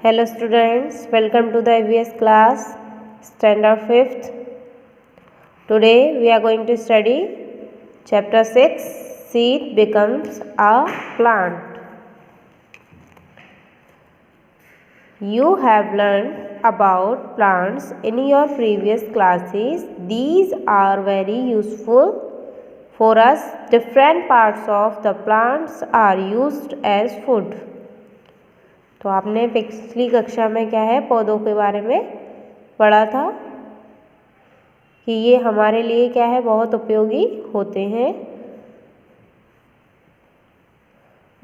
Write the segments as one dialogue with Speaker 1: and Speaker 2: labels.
Speaker 1: Hello students, welcome to the EVS class, standard 5th. Today we are going to study chapter 6, Seed Becomes a Plant. You have learned about plants in your previous classes. These are very useful for us. Different parts of the plants are used as food. तो आपने पिछली कक्षा में क्या है पौधों के बारे में पढ़ा था कि ये हमारे लिए क्या है बहुत उपयोगी होते हैं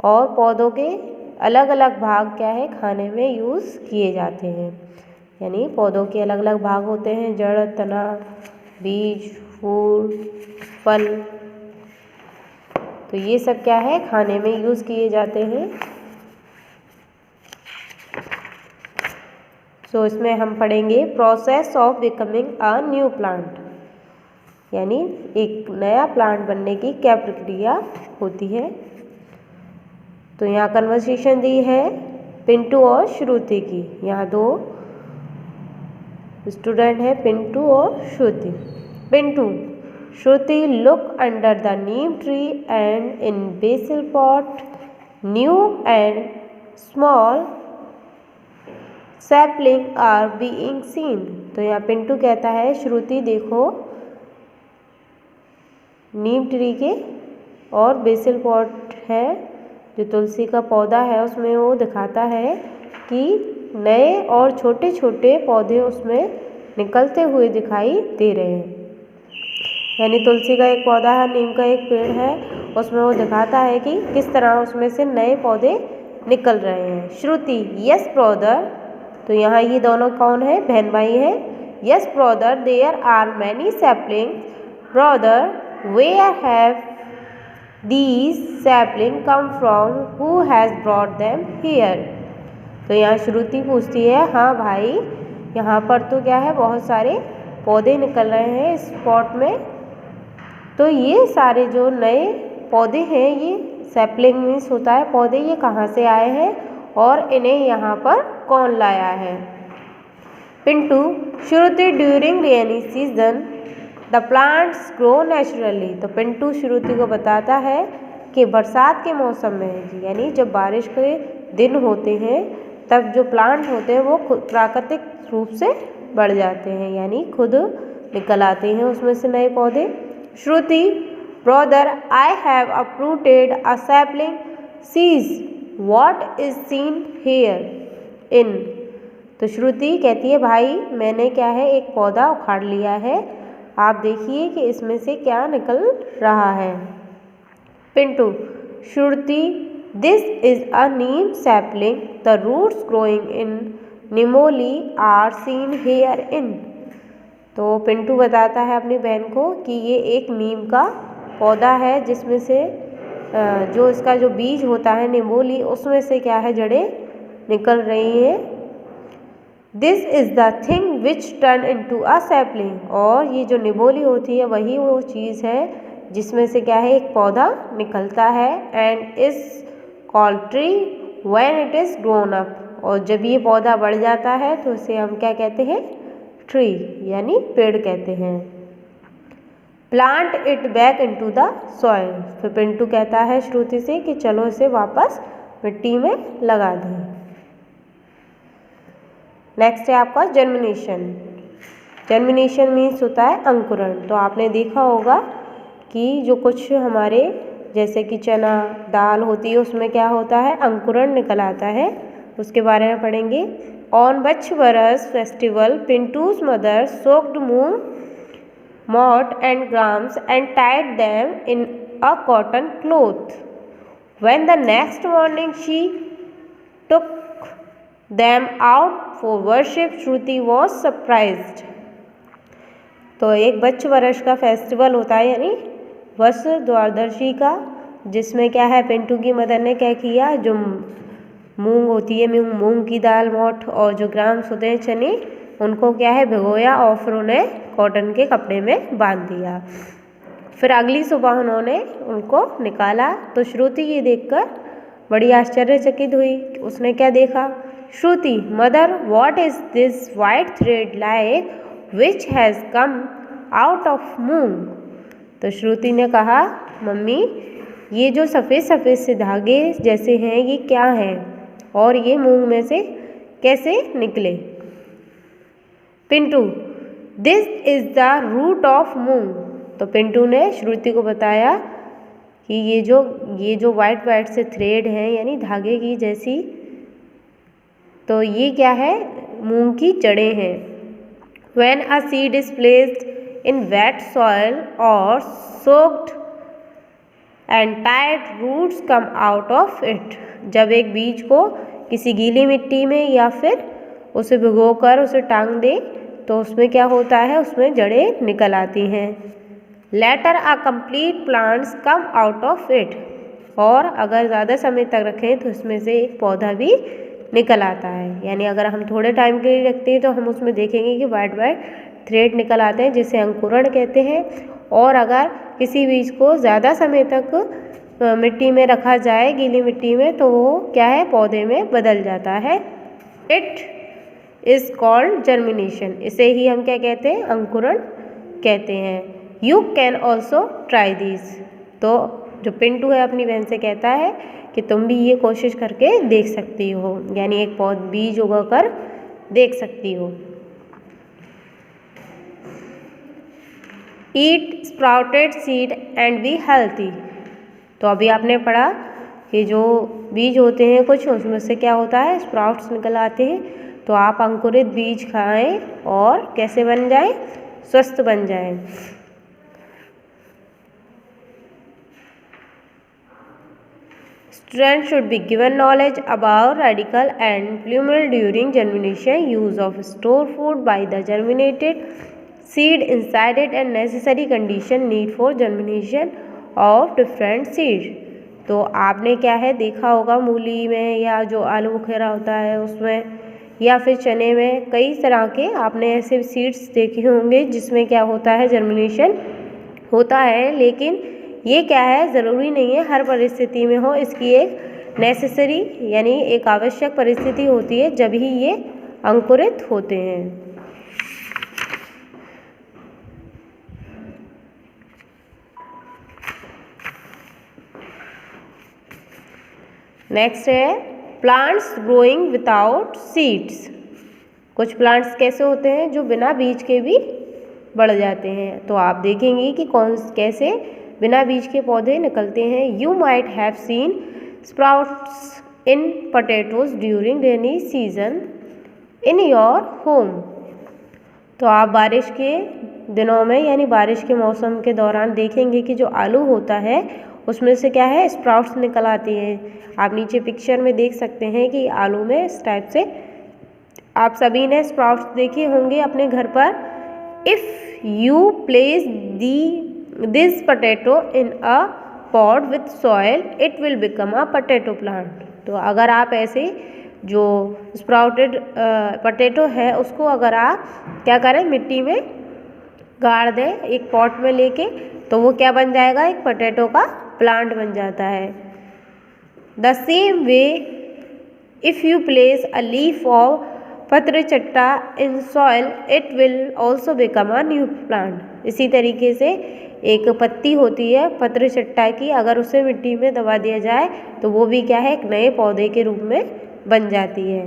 Speaker 1: और पौधों के अलग अलग भाग क्या है खाने में यूज़ किए जाते हैं। यानी पौधों के अलग अलग भाग होते हैं, जड़, तना, बीज, फूल, फल। तो ये सब क्या है खाने में यूज़ किए जाते हैं। सो इसमें हम पढ़ेंगे process of becoming a new plant, यानी एक नया प्लांट बनने की क्या प्रक्रिया होती है। तो यहाँ कन्वर्सेशन दी है पिंटू और श्रुति की। यहाँ दो स्टूडेंट हैं, पिंटू और Shruti. Pintu, Shruti look under the neem tree and in basil pot new and small sapling are being seen. तो यहाँ पिंटू कहता है श्रुति देखो नीम ट्री के और बेसिल पॉट है जो तुलसी का पौधा है उसमें वो दिखाता है कि नए और छोटे छोटे पौधे उसमें निकलते हुए दिखाई दे रहे हैं। यानी तुलसी का एक पौधा है, नीम का एक पेड़ है, उसमें वो दिखाता है कि किस तरह उसमें से नए पौधे निकल रहे हैं। Shruti, yes brother. तो यहाँ ये दोनों कौन है, बहन भाई हैं। Yes brother, there are many saplings. Brother, where have these sapling come from, who has brought them here. तो यहाँ श्रुति पूछती है, हाँ भाई यहाँ पर तो क्या है बहुत सारे पौधे निकल रहे हैं इस पॉट में। तो ये सारे जो नए पौधे हैं, ये सैपलिंग मीन्स होता है पौधे, ये कहाँ से आए हैं और इन्हें यहाँ पर कौन लाया है। Pintu, Shruti during rainy season the plants grow naturally. तो पिंटू श्रुति को बताता है कि बरसात के मौसम में यानी जब बारिश के दिन होते हैं तब जो प्लांट होते हैं वो खुद प्राकृतिक रूप से बढ़ जाते हैं, यानी खुद निकल आते हैं उसमें से नए पौधे। Shruti, brother I have uprooted a sapling, sees what is seen here in। तो श्रुति कहती है भाई मैंने क्या है एक पौधा उखाड़ लिया है, आप देखिए कि इसमें से क्या निकल रहा है। Pintu, Shruti, this is a neem sapling, the roots growing in nimoli are seen here in. तो पिंटू बताता है अपनी बहन को कि ये एक नीम का पौधा है जिसमें से जो इसका जो बीज होता है निमोली, उसमें से क्या है जड़ें निकल रही हैं। This is the thing which turn into a sapling. और ये जो निमोली होती है वही वो चीज़ है जिसमें से क्या है एक पौधा निकलता है। And is called tree when it is grown up. और जब ये पौधा बढ़ जाता है तो इसे हम क्या कहते हैं, ट्री यानी पेड़ कहते हैं। Plant it back into the soil. फिर पिंटू कहता है श्रुति से कि चलो इसे वापस मिट्टी में लगा दें। नेक्स्ट है आपका जर्मिनेशन। जर्मिनेशन मीन्स होता है अंकुरण। तो आपने देखा होगा कि जो कुछ हमारे जैसे कि चना दाल होती है उसमें क्या होता है अंकुरण निकल आता है, उसके बारे में पढ़ेंगे। On Bachhbaras festival Pintu's mother soaked moong malt and grams and tied them in a cotton cloth. When the next morning she took them out for worship, Shruti was surprised. तो एक बच्च वर्ष का फेस्टिवल होता है यानी वर्ष द्वादशी का, जिसमें क्या है पिंटू की मदर ने क्या किया, जो मूंग होती है मूंग की दाल, मोठ और जो ग्राम्स होते हैं चने, उनको क्या है भिगोया और फिर उन्हें कॉटन के कपड़े में बांध दिया। फिर अगली सुबह उन्होंने उनको निकाला। तो श्रुति ये देखकर बड़ी आश्चर्यचकित हुई। उसने क्या देखा Shruti, mother, what is this white thread like which has come out of moong. तो श्रुति ने कहा, मम्मी ये जो सफ़ेद सफ़ेद से धागे जैसे हैं ये क्या हैं और ये मूंग में से कैसे निकले। Pintu, this is the root of moong. तो पिंटू ने श्रुति को बताया कि ये जो वाइट से थ्रेड हैं यानी धागे की जैसी, तो ये क्या है, मूंग की जड़ें हैं। When a seed is placed in wet soil or soaked and tight roots come out of it। जब एक बीज को किसी गीली मिट्टी में या फिर उसे भिगोकर उसे टांग दे तो उसमें क्या होता है, उसमें जड़ें निकल आती हैं। Later a complete plants come out of it। और अगर ज़्यादा समय तक रखें तो इसमें से एक पौधा भी निकल आता है। यानी अगर हम थोड़े टाइम के लिए रखते हैं तो हम उसमें देखेंगे कि वाइट थ्रेड निकल आते हैं जिसे अंकुरण कहते हैं। और अगर किसी बीज को ज़्यादा समय तक मिट्टी में रखा जाए, गीली मिट्टी में, तो वो क्या है, पौधे में बदल जाता है। It is called germination. इसे ही हम क्या कहते हैं, अंकुरण कहते हैं। You can also try this. तो जो पिंटू है अपनी बहन से कहता है कि तुम भी ये कोशिश करके देख सकती हो, यानी एक बीज उगाकर देख सकती हो। Eat sprouted seed and be healthy. तो अभी आपने पढ़ा कि जो बीज होते हैं कुछ, उसमें से क्या होता है, स्प्राउट्स निकल आते हैं। तो आप अंकुरित बीज खाएं और कैसे बन जाएं, स्वस्थ बन जाएं। Students should be given knowledge about radicle and plumule during germination, use of store food by the germinated seed inside it and necessary condition need for germination of different seeds। तो आपने क्या है देखा होगा, मूली में या जो आलू बुखारा होता है उसमें या फिर चने में कई तरह के आपने ऐसे सीड्स देखे होंगे जिसमें क्या होता है, जर्मिनेशन होता है। लेकिन ये क्या है, ज़रूरी नहीं है हर परिस्थिति में हो। इसकी एक नेसेसरी यानी एक आवश्यक परिस्थिति होती है जब ही ये अंकुरित होते हैं। नेक्स्ट है प्लांट्स ग्रोइंग विदाउट सीड्स। कुछ प्लांट्स कैसे होते हैं जो बिना बीज के भी बढ़ जाते हैं। तो आप देखेंगे कि कैसे बिना बीज के पौधे निकलते हैं। You might have seen sprouts in potatoes during rainy season in your home. तो आप बारिश के दिनों में यानी बारिश के मौसम के दौरान देखेंगे कि जो आलू होता है उसमें से क्या है, स्प्राउट्स निकल आती हैं। आप नीचे पिक्चर में देख सकते हैं कि आलू में इस टाइप से आप सभी ने स्प्राउट्स देखे होंगे अपने घर पर। If you place this potato in a pot with soil it will become a potato plant. तो अगर आप ऐसे जो स्प्राउटेड पोटैटो है उसको अगर आप क्या करें, मिट्टी में गाड़ दें एक पॉट में लेके, तो वो क्या बन जाएगा, एक पोटैटो का प्लांट बन जाता है। The same way if you place a leaf of patharchatta in soil it will also become a new plant. इसी तरीके से एक पत्ती होती है पत्रचट्टा की, अगर उसे मिट्टी में दबा दिया जाए तो वो भी क्या है, एक नए पौधे के रूप में बन जाती है।